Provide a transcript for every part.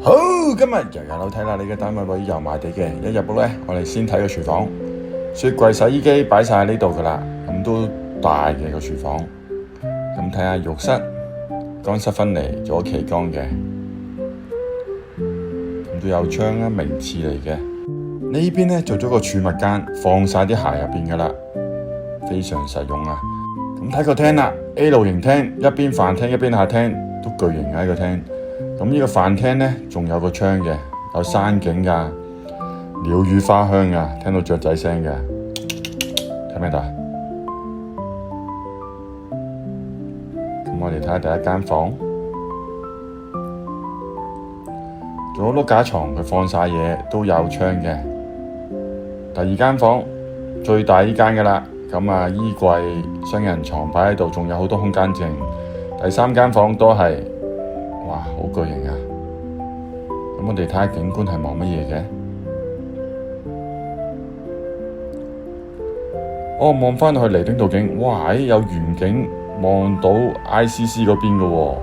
好，今日又有樓睇啦！你嘅單位位於油麻地嘅，一入屋咧，我哋先睇個廚房，雪櫃、洗衣機擺晒喺呢度噶啦，咁都大嘅個廚房。咁睇下浴室，乾濕分離，做咗旗杆嘅，咁都有窗啦，明廁嚟嘅。呢邊咧做咗個儲物間，放晒啲鞋入邊噶啦，非常實用啊！咁睇個廳啦 ，L 型廳，一邊飯廳一邊客廳，都巨型嘅呢個廳。咁呢個飯廳咧，仲有個窗嘅，有山景噶，鳥語花香噶，聽到雀仔聲嘅，睇咩到？咁我哋睇下第一間房，仲有碌架床，佢放晒嘢，都有窗嘅。第二間房最大呢間噶啦，咁啊衣櫃、雙人床擺喺度，仲有好多空間剩。第三間房都係。哇，好巨型啊！咁我哋睇下景觀係望乜嘢嘅？望返去彌敦道景，哇！有遠景望到 ICC 嗰邊嘅喎，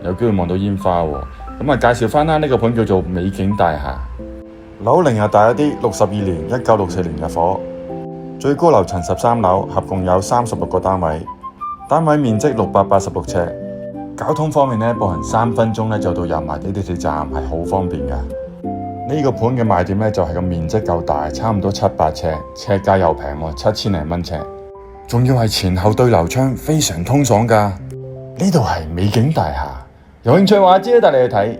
有機會望到煙花喎。咁啊，介紹返啦，呢個盤叫做美景大廈，樓齡又大一啲，62年，1964年入伙，最高樓層13樓，合共有36個單位，單位面積686尺。交通方面咧，步行3分鐘咧就到油麻地地鐵站，係好方便嘅。呢個盤嘅賣點咧就係個面積夠大，差唔多700尺，尺價又平喎，7000零蚊尺，仲要係前後對流窗，非常通爽噶。呢度係美景大廈，有興趣嘅話，即刻帶你去睇。